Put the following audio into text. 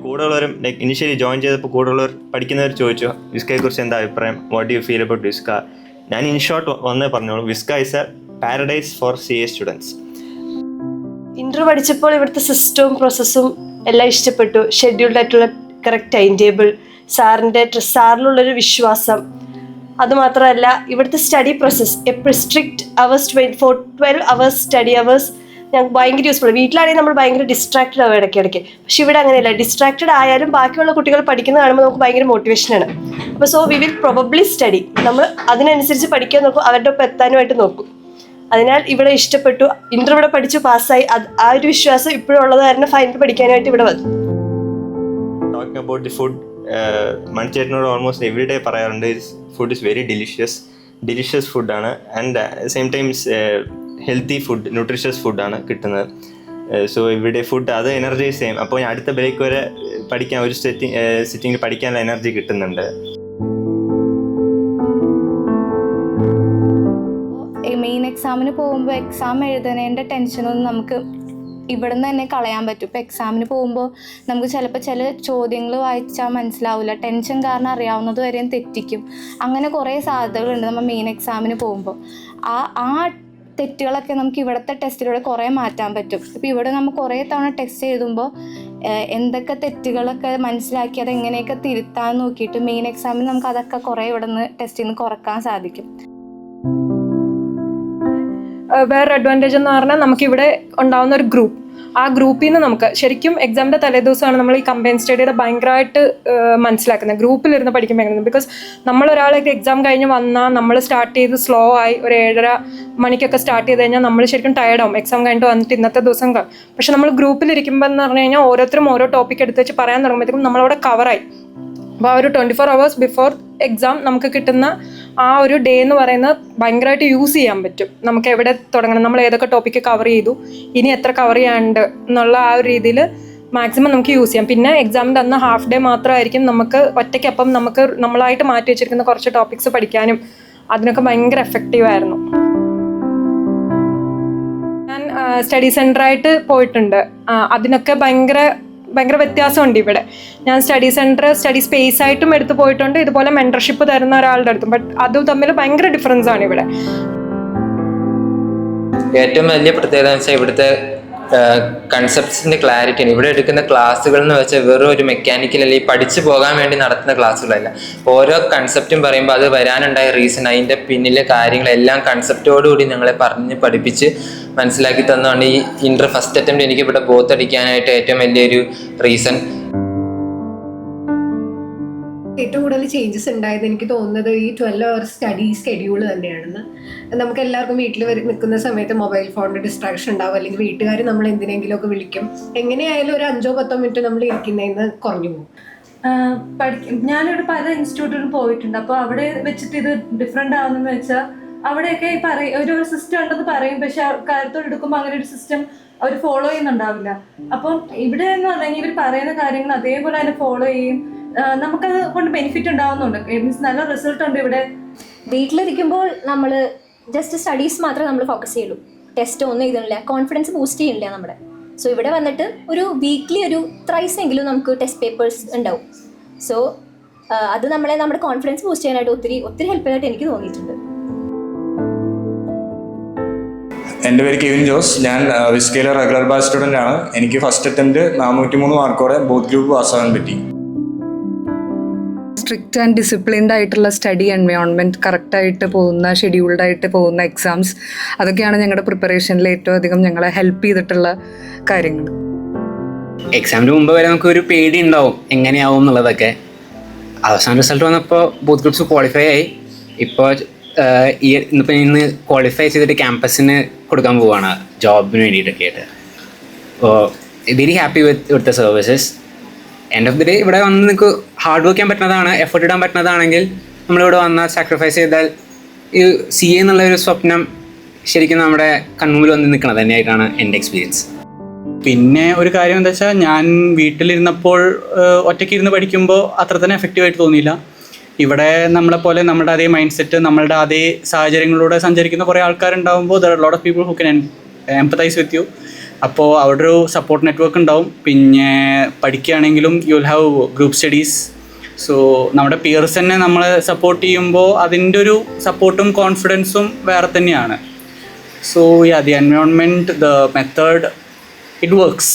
കൂടുതലുള്ളവരും like initially join ചെയ്തപ്പോൾ കൂടുതലുള്ളവർ പഠിക്കുന്നവർ ചോദിച്ചു വിസ്കയെക്കുറിച്ച് എന്താ അഭിപ്രായം, what you feel about Viska. ഞാൻ ഇൻ ഷോർട്ട് വന്നേ പറഞ്ഞോളൂ, Viska is a paradise for CA students. Inter പഠിച്ചപ്പോൾ ഇവിടുത്തെ സിസ്റ്റവും പ്രോസസ്സും എല്ലാം ഇഷ്ടപ്പെട്ടു. ഷെഡ്യൂൾഡ് ആയിട്ടുള്ള കറക്റ്റ് ടൈം ടേബിൾ, സാറിലുള്ളൊരു വിശ്വാസം, അതുമാത്രമല്ല ഇവിടുത്തെ സ്റ്റഡി പ്രോസസ്സ് എപ്പോഴും strict hours 12 hours study hours ഞങ്ങൾക്ക് ഭയങ്കര യൂസ്ഫുൾ. വീട്ടിലാണെങ്കിൽ നമ്മൾ ഭയങ്കര ഡിസ്ട്രാക്റ്റഡ് ആവും ഇടയ്ക്കിടയ്ക്ക്. പക്ഷെ ഇവിടെ അങ്ങനെയല്ല, ഡിസ്ട്രാക്റ്റഡ് ആയാലും ബാക്കിയുള്ള കുട്ടികൾ പഠിക്കുന്നത് കാണുമ്പോൾ നമുക്ക് ഭയങ്കര മോട്ടിവേഷനാണ്. അപ്പോൾ so we will probably study, നമ്മൾ അതിനനുസരിച്ച് പഠിക്കാൻ നോക്കും, അവരുടെ ഒപ്പം എത്താനുമായിട്ട് നോക്കും. അതിനാൽ ഇവിടെ ഇഷ്ടപ്പെട്ടു. ഇന്റർ ഇവിടെ പഠിച്ചു പാസ്സായി. ആ ഒരു വിശ്വാസം ഇപ്പോഴും ഉള്ളത് കാരണം ഫൈനൽ പഠിക്കാനായിട്ട് ഇവിടെ വന്നു. ടോക്കിംഗ് അബൌട്ട് ദി ഫുഡ്, മണിച്ചേട്ടനോട് ഓൾമോസ്റ്റ് എവറി ഡേ പറയാറുണ്ട്, ഫുഡ് ഇസ് വെരി ഡിലിഷ്യസ് ഫുഡാണ്. And same times healthy food, nutritious ഫുഡാണ് കിട്ടുന്നത്. സോ ഇവിടെ ഫുഡ് അത് എനർജൈസ് ചെയ്യും. അപ്പോൾ അടുത്ത ബ്രേക്ക് വരെ പഠിക്കാൻ, ഒരു സിറ്റിങ്ങിൽ പഠിക്കാനുള്ള എനർജി കിട്ടുന്നുണ്ട്. മെയിൻ എക്സാമിന് പോകുമ്പോൾ എക്സാം എഴുതുന്നതിൻ്റെ ടെൻഷനൊന്നും നമുക്ക് ഇവിടെ നിന്ന് തന്നെ കളയാൻ പറ്റും. ഇപ്പോൾ എക്സാമിന് പോകുമ്പോൾ നമുക്ക് ചിലപ്പോൾ ചില ചോദ്യങ്ങൾ വായിച്ചാൽ മനസ്സിലാവില്ല, ടെൻഷൻ കാരണം അറിയാവുന്നത് വരെയും തെറ്റിക്കും. അങ്ങനെ കുറേ സാധ്യതകളുണ്ട് നമ്മൾ മെയിൻ എക്സാമിന് പോകുമ്പോൾ. ആ തെറ്റുകളൊക്കെ നമുക്ക് ഇവിടുത്തെ ടെസ്റ്റിലൂടെ കുറേ മാറ്റാൻ പറ്റും. ഇപ്പോൾ ഇവിടെ നമ്മൾ കുറേ തവണ ടെസ്റ്റ് എഴുതുമ്പോൾ എന്തൊക്കെ തെറ്റുകളൊക്കെ മനസ്സിലാക്കി അത് എങ്ങനെയൊക്കെ തിരുത്താൻ നോക്കിയിട്ട് മെയിൻ എക്സാമിന് നമുക്ക് അതൊക്കെ കുറേ ഇവിടെ നിന്ന് ടെസ്റ്റിൽ നിന്ന് കുറക്കാൻ സാധിക്കും. വേറൊരു അഡ്വാൻറ്റേജ് എന്ന് പറഞ്ഞാൽ നമുക്കിവിടെ ഉണ്ടാകുന്ന ഒരു ഗ്രൂപ്പ്, ആ ഗ്രൂപ്പിൽ നിന്ന് നമുക്ക് ശരിക്കും എക്സാമിൻ്റെ തലേദിവസമാണ് നമ്മൾ ഈ കമ്പൈൻ സ്റ്റഡിയുടെ ഭയങ്കരമായിട്ട് മനസ്സിലാക്കുന്നത്. ഗ്രൂപ്പിലിരുന്ന് പഠിക്കുമ്പോൾ എങ്ങനെ, ബിക്കോസ് നമ്മളൊരാളൊക്കെ എക്സാം കഴിഞ്ഞ് വന്നാൽ നമ്മൾ സ്റ്റാർട്ട് ചെയ്ത് സ്ലോ ആയി ഒരു 7:30 മണിക്കൊക്കെ സ്റ്റാർട്ട് ചെയ്ത് കഴിഞ്ഞാൽ നമ്മൾ ശരിക്കും ടയർഡാവും എക്സാം കഴിഞ്ഞിട്ട് വന്നിട്ട് ഇന്നത്തെ ദിവസം. പക്ഷെ നമ്മൾ ഗ്രൂപ്പിലിരിക്കുമ്പോൾ എന്ന് പറഞ്ഞു കഴിഞ്ഞാൽ ഓരോരുത്തരും ഓരോ ടോപ്പിക് എടുത്ത് വെച്ച് പറയാൻ തുടങ്ങുമ്പോഴത്തേക്കും നമ്മളവിടെ കവറായി. അപ്പോൾ ആ ഒരു 24 hours ബിഫോർ എക്സാം നമുക്ക് കിട്ടുന്ന ആ ഒരു ഡേ എന്ന് പറയുന്നത് ഭയങ്കരമായിട്ട് യൂസ് ചെയ്യാൻ പറ്റും. നമുക്ക് എവിടെ തുടങ്ങണം, നമ്മൾ ഏതൊക്കെ ടോപ്പിക്ക് കവർ ചെയ്തു, ഇനി എത്ര കവർ ചെയ്യാനുണ്ട് എന്നുള്ള ആ ഒരു രീതിയിൽ മാക്സിമം നമുക്ക് യൂസ് ചെയ്യാം. പിന്നെ എക്സാമിൻ്റെ അന്ന് ഹാഫ് ഡേ മാത്രമായിരിക്കും നമുക്ക് ഒറ്റയ്ക്ക്, അപ്പം നമുക്ക് നമ്മളായിട്ട് മാറ്റി വെച്ചിരിക്കുന്ന കുറച്ച് ടോപ്പിക്സ് പഠിക്കാനും അതിനൊക്കെ ഭയങ്കര എഫക്റ്റീവായിരുന്നു. ഞാൻ സ്റ്റഡി സെൻ്ററായിട്ട് പോയിട്ടുണ്ട്. അതിനൊക്കെ ഭയങ്കര വ്യത്യാസമുണ്ട് ഇവിടെ. ഞാൻ സ്റ്റഡി സ്പേസ് ആയിട്ടും എടുത്ത് പോയിട്ടുണ്ട്, ഇതുപോലെ മെൻറ്റർഷിപ്പ് തരുന്ന ഒരാളുടെ അടുത്തും. ബട്ട് അത് തമ്മിൽ ഭയങ്കര ഡിഫറൻസ് ആണ് ഇവിടെ. ഏറ്റവും വലിയ പ്രത്യേകത എന്ന് വെച്ചാൽ ഇവിടുത്തെ കൺസെപ്റ്റ്സിൻ്റെ ക്ലാരിറ്റിയാണ്. ഇവിടെ എടുക്കുന്ന ക്ലാസ്സുകൾ എന്ന് വെച്ചാൽ വെറും ഒരു മെക്കാനിക്കൽ അല്ലെങ്കിൽ പഠിച്ചു പോകാൻ വേണ്ടി നടത്തുന്ന ക്ലാസ്സുകളല്ല. ഓരോ കൺസെപ്റ്റും പറയുമ്പോൾ അത് വരാനുണ്ടായ റീസൺ, അതിൻ്റെ പിന്നിലെ കാര്യങ്ങളെല്ലാം കൺസെപ്റ്റോടുകൂടി ഞങ്ങളെ പറഞ്ഞ് പഠിപ്പിച്ച് മനസ്സിലാക്കി തന്നതാണ് ഈ ഇന്റർ ഫസ്റ്റ് അറ്റംപ്റ്റ് എനിക്ക് ഇവിടെ ബോത്തടിക്കാനായിട്ട് ഏറ്റവും വലിയൊരു റീസൺ. ഏറ്റവും കൂടുതൽ ചേഞ്ചസ് ഉണ്ടായത് എനിക്ക് തോന്നുന്നത് ഈ 12 hours സ്റ്റഡി സ്കെഡ്യൂൾ തന്നെയാണെന്ന്. നമുക്ക് എല്ലാവർക്കും വീട്ടിൽ നിൽക്കുന്ന സമയത്ത് മൊബൈൽ ഫോണിൻ്റെ ഡിസ്ട്രാക്ഷൻ ഉണ്ടാവും, അല്ലെങ്കിൽ വീട്ടുകാർ നമ്മൾ എന്തിനെങ്കിലുമൊക്കെ വിളിക്കും. എങ്ങനെയായാലും ഒരു 5-10 മിനിറ്റ് നമ്മൾ ഇരിക്കുന്നതിന് കുറഞ്ഞു പോകും. ഞാനിവിടെ പല ഇൻസ്റ്റിറ്റ്യൂട്ടിലും പോയിട്ടുണ്ട്. അപ്പോൾ അവിടെ വെച്ചിട്ട് ഇത് ഡിഫറെൻ്റ് ആവുന്നതെന്ന് വെച്ചാൽ അവിടെയൊക്കെ ഒരു സിസ്റ്റം ഉണ്ടെന്ന് പറയും, പക്ഷെ കാര്യത്തോട് എടുക്കുമ്പോൾ അങ്ങനെ ഒരു സിസ്റ്റം അവർ ഫോളോ ചെയ്യുന്നുണ്ടാവില്ല. അപ്പം ഇവിടെ എന്ന് പറഞ്ഞാൽ ഇവർ പറയുന്ന കാര്യങ്ങൾ അതേപോലെ തന്നെ ഫോളോ ചെയ്യും. നമുക്കത് കൊണ്ട് ബെനിഫിറ്റ് ഉണ്ടാവുന്നുണ്ട്, മീൻസ് നല്ല റിസൾട്ട് ഉണ്ട് ഇവിടെ. വീട്ടിലിരിക്കുമ്പോൾ നമ്മൾ ജസ്റ്റ് സ്റ്റഡീസ് മാത്രമേ നമ്മൾ ഫോക്കസ് ചെയ്യുള്ളൂ, ടെസ്റ്റ് ഒന്നും എഴുതുന്നില്ല, കോൺഫിഡൻസ് ബൂസ്റ്റ് ചെയ്യുന്നില്ല നമ്മുടെ. സോ ഇവിടെ വന്നിട്ട് ഒരു വീക്ക്ലി ഒരു ത്രൈസ് എങ്കിലും നമുക്ക് ടെസ്റ്റ് പേപ്പേഴ്സ് ഉണ്ടാവും. സോ അത് നമ്മുടെ കോൺഫിഡൻസ് ബൂസ്റ്റ് ചെയ്യാനായിട്ട് ഒത്തിരി ഹെൽപ്പ് ചെയ്തിട്ട് എനിക്ക് തോന്നിയിട്ടുണ്ട്. എൻ്റെ പേര് കെവിൻ ജോസ്. ഞാൻ വിസ്കയിലെ റെഗുലർ ബാച്ച് സ്റ്റുഡൻ്റ് ആണ്. എനിക്ക് ഫസ്റ്റ് അറ്റംപ്റ്റ് 403 മാർക്കോടെ ബോത്ത് ഗ്രൂപ്പ് പാസ്സാകാൻ പറ്റി. സ്ട്രിക്റ്റ് ആൻഡ് ഡിസിപ്ലിൻഡ് ആയിട്ടുള്ള സ്റ്റഡി എൻവയോൺമെൻറ്റ്, കറക്റ്റായിട്ട് പോകുന്ന ഷെഡ്യൂൾഡായിട്ട് പോകുന്ന എക്സാംസ്, അതൊക്കെയാണ് ഞങ്ങളുടെ പ്രിപ്പറേഷനിൽ ഏറ്റവും അധികം ഞങ്ങളെ ഹെൽപ്പ് ചെയ്തിട്ടുള്ള കാര്യങ്ങൾ. എക്സാമിന് മുമ്പ് വരെ നമുക്കൊരു പേടി ഉണ്ടാവും എങ്ങനെയാവും എന്നുള്ളതൊക്കെ. അവസാന റിസൾട്ട് വന്നപ്പോൾ ബോത്ത് ഗ്രൂപ്പ്സ് ക്വാളിഫൈ ആയി. ഇപ്പോൾ ഇന്ന് ക്വാളിഫൈ ചെയ്തിട്ട് ക്യാമ്പസിന് കൊടുക്കാൻ പോവുകയാണ് ജോബിന് വേണ്ടിയിട്ടൊക്കെ ആയിട്ട്. അപ്പോൾ very happy with the services. End of the day ഇവിടെ വന്ന് നിങ്ങൾക്ക് ഹാർഡ് വർക്ക് ചെയ്യാൻ പറ്റുന്നതാണ്, എഫേർട്ട് ഇടാൻ പറ്റുന്നതാണെങ്കിൽ നമ്മളിവിടെ വന്നാൽ സാക്രിഫൈസ് ചെയ്താൽ ഈ CA എന്നുള്ള ഒരു സ്വപ്നം ശരിക്കും നമ്മുടെ കൺമുമ്പിൽ വന്ന് നിൽക്കുന്നത് തന്നെയായിട്ടാണ് എൻ്റെ എക്സ്പീരിയൻസ്. പിന്നെ ഒരു കാര്യം എന്താ വെച്ചാൽ, ഞാൻ വീട്ടിലിരുന്നപ്പോൾ ഒറ്റയ്ക്ക് ഇരുന്ന് പഠിക്കുമ്പോൾ അത്ര തന്നെ എഫക്റ്റീവായിട്ട് തോന്നിയില്ല. ഇവിടെ നമ്മളെപ്പോലെ നമ്മുടെ അതേ മൈൻഡ് സെറ്റ്, നമ്മളുടെ അതേ സാഹചര്യങ്ങളിലൂടെ സഞ്ചരിക്കുന്ന കുറേ ആൾക്കാരുണ്ടാകുമ്പോൾ there are lot of people who can empathise with you. അപ്പോൾ അവിടെ ഒരു സപ്പോർട്ട് നെറ്റ്വർക്ക് ഉണ്ടാവും. പിന്നെ പഠിക്കുകയാണെങ്കിലും you will have group studies. So നമ്മുടെ പിയേഴ്സ് തന്നെ നമ്മളെ സപ്പോർട്ട് ചെയ്യുമ്പോൾ അതിൻ്റെ ഒരു സപ്പോർട്ടും കോൺഫിഡൻസും വേറെ തന്നെയാണ്. So yeah, the environment, the method, it works.